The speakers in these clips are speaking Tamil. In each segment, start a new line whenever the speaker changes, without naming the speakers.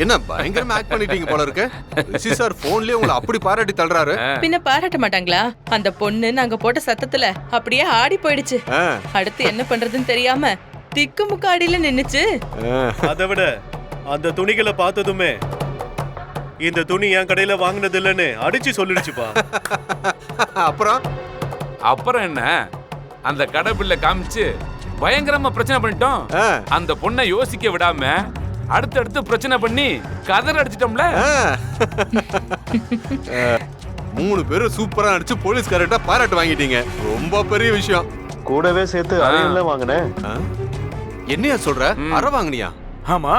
என்ன பயங்கரமா ஆக்ட் பண்ணிட்டீங்க போல இருக்கு. ரிஷி சார் போன்லயே உங்களை அப்படி பாராட்டி தள்ளுறாரு.
பின்ன பாராட்ட மாட்டாங்களா? அந்த பொண்ணு நாங்க போட்ட சத்தத்துல அப்படியே ஆடி போயிடுச்சு. அடுத்து என்ன பண்றதுன்னு தெரியாம திக்கு முக்காடியில நின்னுச்சு.
அதை விட அந்த துணிகளை பார்த்ததுமே இந்த துணி என் கடையில வாங்கினது இல்லன்னு அடிச்சு சொல்லிடுச்சுப்பா.
அப்புறம் என்ன, அந்த கடை பில்ல காமிச்சு பயங்கரமா பிரச்சனை பண்ணிட்டோம். அந்த பொண்ணை யோசிக்க விடாம அடுத்தடுத்து பிரச்சனை பண்ணி கதற அடிச்சிட்டோம்ல.
3 பேரும் சூப்பரா அடிச்சு போலீஸ்காரர்கிட்ட பாராட்டு வாங்கிட்டீங்க. ரொம்ப பெரிய விஷயம்.
கூடவே சேர்த்து அறையில வாங்கினேன்.
என்னையா சொல்ற? அறை வாங்கினியா?
ஆமா.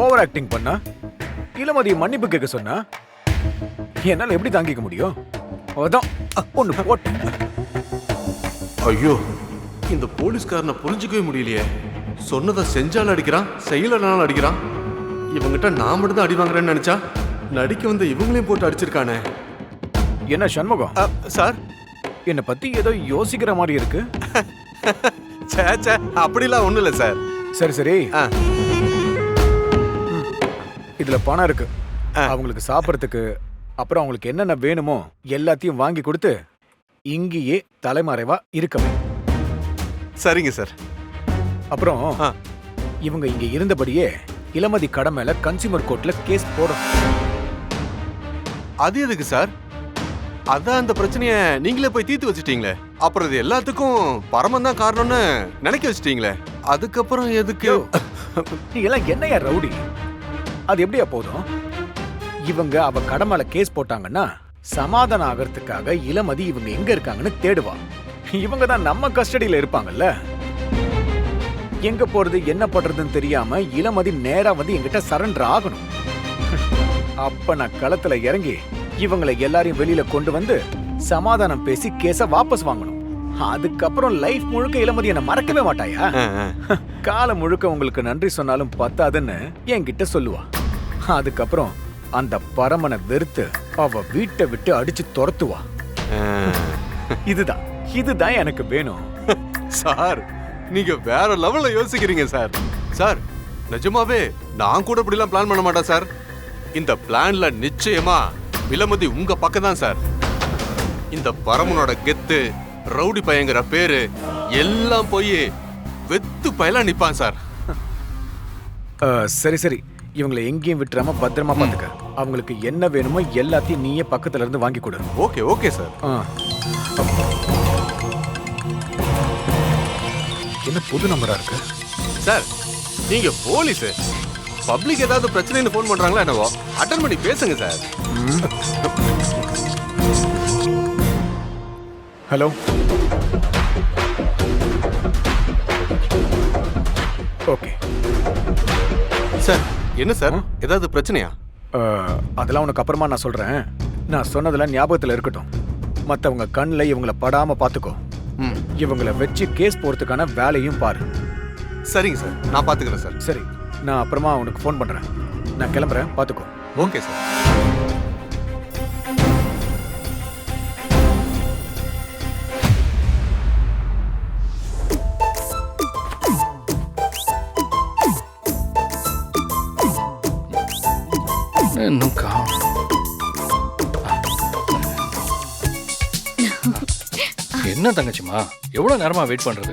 ஓவர் ஆக்டிங் பண்ணா இளமதி மன்னிப்பு கேட்க சொன்னா என்னால எப்படி தாங்கிக்க முடியும்? அதான் ஒண்ணு போட்டு.
ஐயோ, இந்த போலீஸ்காரனை புரிஞ்சுக்கவே முடியலையே. சொன்னதை செஞ்சாலும் அடிக்கிறான், செய்யலனாலும் அடிக்கிறான். இவங்கிட்ட நான் மட்டும் தான் அடி வாங்குறேன்னு நினைச்சா நடிக்க வந்து இவங்களையும் போட்டு அடிச்சிருக்கானே.
என்ன சண்முகம்
சார்,
என்னை பத்தி ஏதோ யோசிக்கிற மாதிரி இருக்கு.
சே அப்படிலாம் ஒண்ணும் இல்லை சார்.
சரி சரி, இதுல பணம் இருக்கு. அவங்களுக்கு சாப்பிடறதுக்கு அப்புறம் அவங்களுக்கு என்னென்ன வேணுமோ எல்லாத்தையும் வாங்கி கொடுத்து இங்கேயே தலைமறைவா இருக்கவே.
சரிங்க சார்.
அப்புறம் இவங்க இங்க இருந்தபடியே இளமதி கடை மேல கன்சியூமர் கோர்ட்ல கேஸ் போடும்.
அது எதுக்கு சார்? அதான் அந்த பிரச்சனைய நீங்களே போய் தீர்த்து வச்சுட்டீங்களே. அப்புறம் இது எல்லாத்துக்கும் பரமன் தான் காரணம்னு நினைக்க வச்சுட்டீங்களே. அதுக்கப்புறம் எதுக்கு?
நீ எல்லாம் என்னையா ரவுடி? அது எப்படியா போதும்? இவங்க அவ கடை மேல கேஸ் போட்டாங்கன்னா சமாதானம் ஆகிறதுக்காக இளமதி இவங்க எங்க இருக்காங்கன்னு தேடுவா. இவங்க தான் நம்ம கஸ்டடியில இருப்பாங்கல்ல. எங்க போறது என்ன பண்றதுன்னு தெரியாம இளமதி நேரா வந்து என்கிட்ட சரண்டர் ஆகணும். அப்ப நான் களத்துல இறங்கி இவங்களை எல்லாரையும் வெளியில கொண்டு வந்து சமாதானம் பேசி கேஸ வாபஸ் வாங்கணும். அதுக்கப்புறம் லைஃப் முழுக்க இளமதி என்ன மறக்கவே மாட்டாயா? காலம் முழுக்க உங்களுக்கு நன்றி சொன்னாலும் பத்தாதுன்னு என்கிட்ட சொல்லுவா. அதுக்கப்புறம் அந்த பரமனை வெறுத்து அவ வீட்டை விட்டு அடிச்சு துரத்துவா. இதுதான் எனக்கு வேணும்.
சார், நீங்க வேற லெவல்ல யோசிக்கிறீங்க சார். சார், நிஜமாவே நான் கூட இப்படி எல்லாம் பிளான் பண்ண மாட்டேன் சார். இந்த பிளான்ல நிச்சயமா இளமதி உங்க பக்கம் தான் சார். இந்த பரமனோட கெத்து, ரவுடி பையங்கிற பேரு எல்லாம் போய் வெத்து பயலா நிப்பான் சார்.
சரி சரி, இவங்களை எங்கேயும் விட்டுறாம பத்திரமா பாத்துக்க. அவங்களுக்கு என்ன வேணுமோ எல்லாத்தையும் நீயே பக்கத்துல இருந்து வாங்கி கொடு.
Okay okay sir.
என்ன புது நம்பரா இருக்கு
சார்? நீங்க போலீஸ், பப்ளிக் ஏதாவது பிரச்சனைன்னு போன் பண்றாங்களா என்னவோ, அட்டன் பண்ணி பேசுங்க சார்.
Hello, okay
sir. என்ன சார், ஏதாவது பிரச்சனையா?
அதெல்லாம் உனக்கு அப்புறமா நான் சொல்றேன். நான் சொன்னதெல்லாம் ஞாபகத்துல இருக்கட்டும். மத்தவங்க கண்ணுல இவங்கள படாம பாத்துக்கோ. இவங்கள வச்சு கேஸ் போறதுக்கான வேலையும் பாரு.
சரிங்க சார், நான் பாத்துக்கிறேன் சார்.
சரி, நான் அப்புறமா உனக்கு ஃபோன் பண்றேன். நான் கிளம்புறேன், பாத்துக்கோ.
Okay sir.
என்ன தங்கச்சிமா, எவ்வளவு நேரமா வெயிட் பண்றது?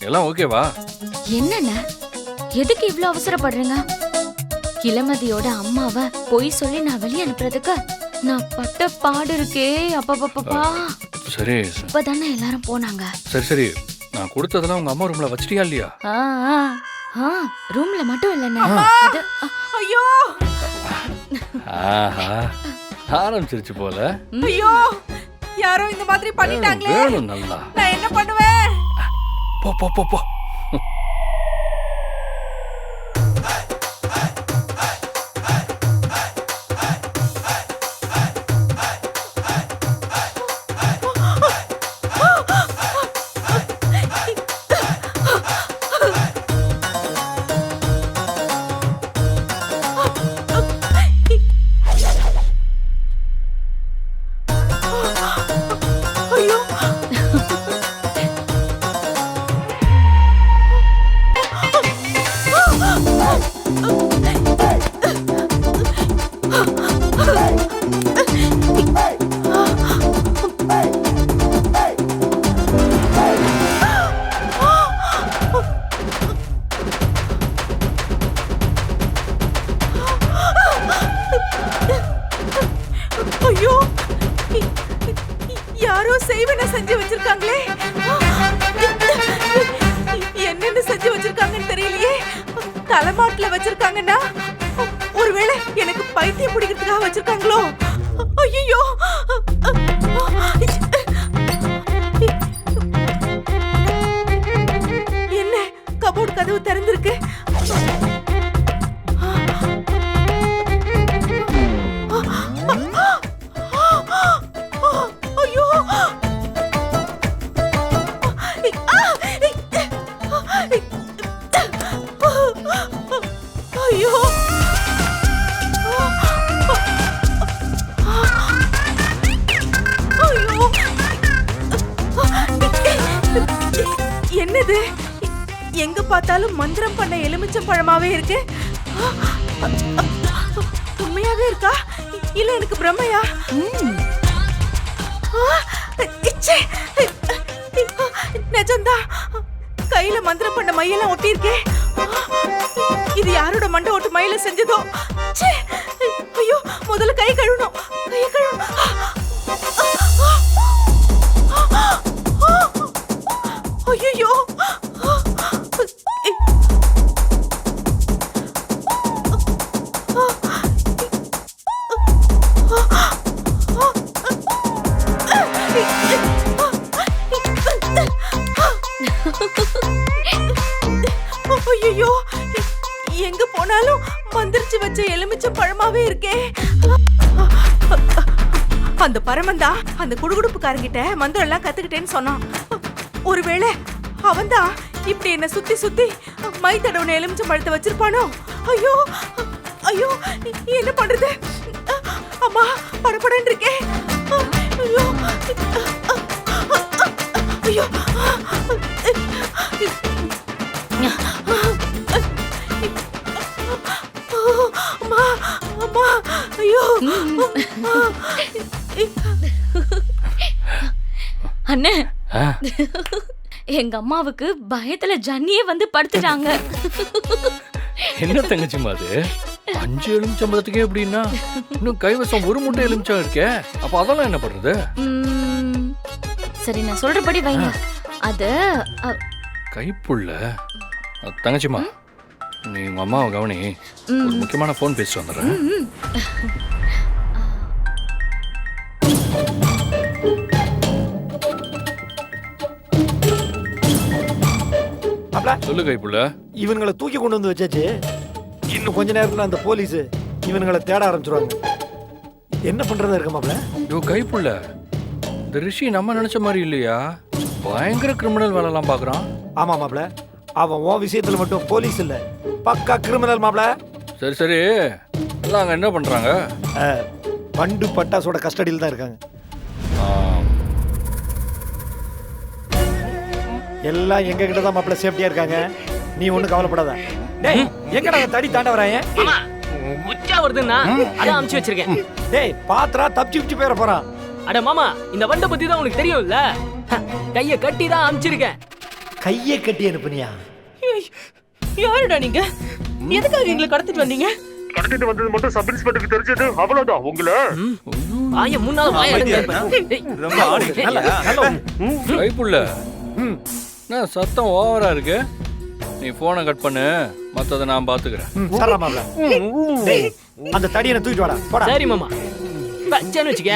எல்லாம் ஓகேவா?
என்னண்ணா, எதுக்கு இவ்ளோ அவசரப்படுறீங்க? இளமதியோட அம்மாவை பொய் சொல்லி நான் வெளியே அனுப்புறதுக்கு நான் பட்ட பாடு இருக்கே. அப்பப்பா
சரி,
இப்பதானே எல்லாரும் போனாங்க.
சரி சரி, நான் கொடுத்ததெல்லாம் உங்க அம்மா ரூம்ல வச்சிட்டியா இல்லையா?
ரூம்ல மட்டும் இல்லண்ணா.
ஐயோ,
ஆஹா, ஆரம்பிச்சிருச்சு போல.
ஐயோ, யாரோ இந்த மாதிரி பண்ணிட்டாங்களே.
வேணும் நல்லா.
நான் என்ன பண்ணுவேன்?
போ போ போ போ.
யாரோ செய்வன செஞ்சு வச்சிருக்காங்களே. என்னென்ன செஞ்சு வச்சிருக்காங்கன்னு தெரியலையே. தலைமாட்டுல வச்சிருக்காங்கன்னா ஒருவேளை எனக்கு பைத்தியம் பிடிக்கிறதுக்காக வச்சிருக்காங்களோ? ஐயோ, என்ன கபோர்டு கதவு திறந்திருக்கு. ஐயோ, ஐயோ, என்னது? எங்க பார்த்தாலும் மந்திரம் பண்ண எலுமிச்சம் பழமாவே இருக்கு. உண்மையாவே இருக்கா இல்ல எனக்கு பிரமையா? நிஜம்தான். கையில மந்திரம் பண்ண மையெல்லாம் ஒட்டி இருக்கே. இது யாரோட மண்டை ஓட்டு மயில செஞ்சதோ? ஐயோ, முதல்ல கை கழுவணும். கையை கழுவணும். ஐயோ, ஐயோ, எங்க போனாலும் மந்திரிச்சு வச்ச எலுமிச்சம் பழமாவே இருக்கே. அந்த பரமந்தா அந்த குடுகுடுப்புக்காரங்கிட்ட மந்திரம் எல்லாம் கத்துக்கிட்டேன்னு சொன்னான். ஒருவேளை அவன்தான் இப்படி என்ன சுத்தி சுத்தி மை தடவுன எலுமிச்சம் பழத்தை வச்சிருப்பானோ? ஐயோ, ஐயோ, என்ன பண்றது? அம்மா, படபடன்னு இருக்கே. ஐயோ, ஐயோ, அம்மா, அம்மா, ஐயோ.
அண்ணே, எங்க அம்மாவுக்கு பயத்துல ஜன்னியே வந்து படுத்துட்டாங்க.
என்ன தங்கச்சிமா அது 5 எலுமிச்சம்பழத்துக்கே எப்படின்னா இன்னும் கைவசம் ஒரு முட்டை எலுமிச்சம் இருக்கே. அப்ப அதெல்லாம் என்ன பண்றது?
சரி, நான் சொல்றபடி வைங்க. அது
கைப்புள்ள தங்கச்சிமா, நீ உங்க அம்மாவை கவனி. ஒரு முக்கியமான போன் பேசிட்டு வந்துடுறேன். சொல்லு கைப்புள்ள.
இவங்களை தூக்கி கொண்டு வந்து வச்சாச்சு. இன்னும் கொஞ்ச நேரத்துல அந்த போலீஸ் இவங்களை தேட ஆரம்பிச்சிருவாங்க. என்ன பண்றதா இருக்க மாப்ள?
யோ கைப்புள்ள, இந்த ரிஷி நம்ம நினைச்ச மாதிரி இல்லையா? பயங்கர கிரிமினல் வேலைலாம் பாக்குறான்.
ஆமா மாப்ள, அவன் உன் விஷயத்துல மட்டும் போலீஸ் இல்ல, பக்கா கிரிமினல் மாப்ள.
சரி சரி, எல்லாம் அங்க என்ன பண்றாங்க?
பண்டு பட்டாசோட கஸ்டடியில் தான் இருக்காங்க. எல்லாம் எங்க கிட்ட தான் மாப்ள சேஃப்டியா இருக்காங்க. நீ ஒண்ணும் கவலைப்படாத. டேய், எங்கடா தடி தாண்ட வராங்க?
உச்சா வருதுன்னா அதான் அமுச்சு வச்சிருக்கேன்.
டேய், பாத்ரா தப்பிச்சு போயிட போறான்.
அட மாமா, இந்த வண்ட பத்தி தான் உனக்கு தெரியும்ல. கைய கட்டி தான் அமுச்சிருக்கேன்.
கையை கட்டி அனுப்புனியா?
யாருடா நீங்க? எதுக்காக எங்களை கடத்திட்டு வந்தீங்க?
கடத்திட்டு வந்தது மட்டும் சப் இன்ஸ்பெக்டருக்கு தெரிஞ்சது அவ்வளவுதான். உங்களை
வாய முன்னால வாய எடுங்க.
ரொம்ப ஆடி
கைப்புள்ள, என்ன சத்தம் ஓவரா இருக்கு? நீ போனை கட் பண்ணு, மத்தத நான் பாத்துக்கிறேன்.
சரா மாப்ள. டேய், அந்த தடியை தூக்கிட்டு வாடா. போடா.
சரி மாமா, வச்சேன்னு வச்சுக்க.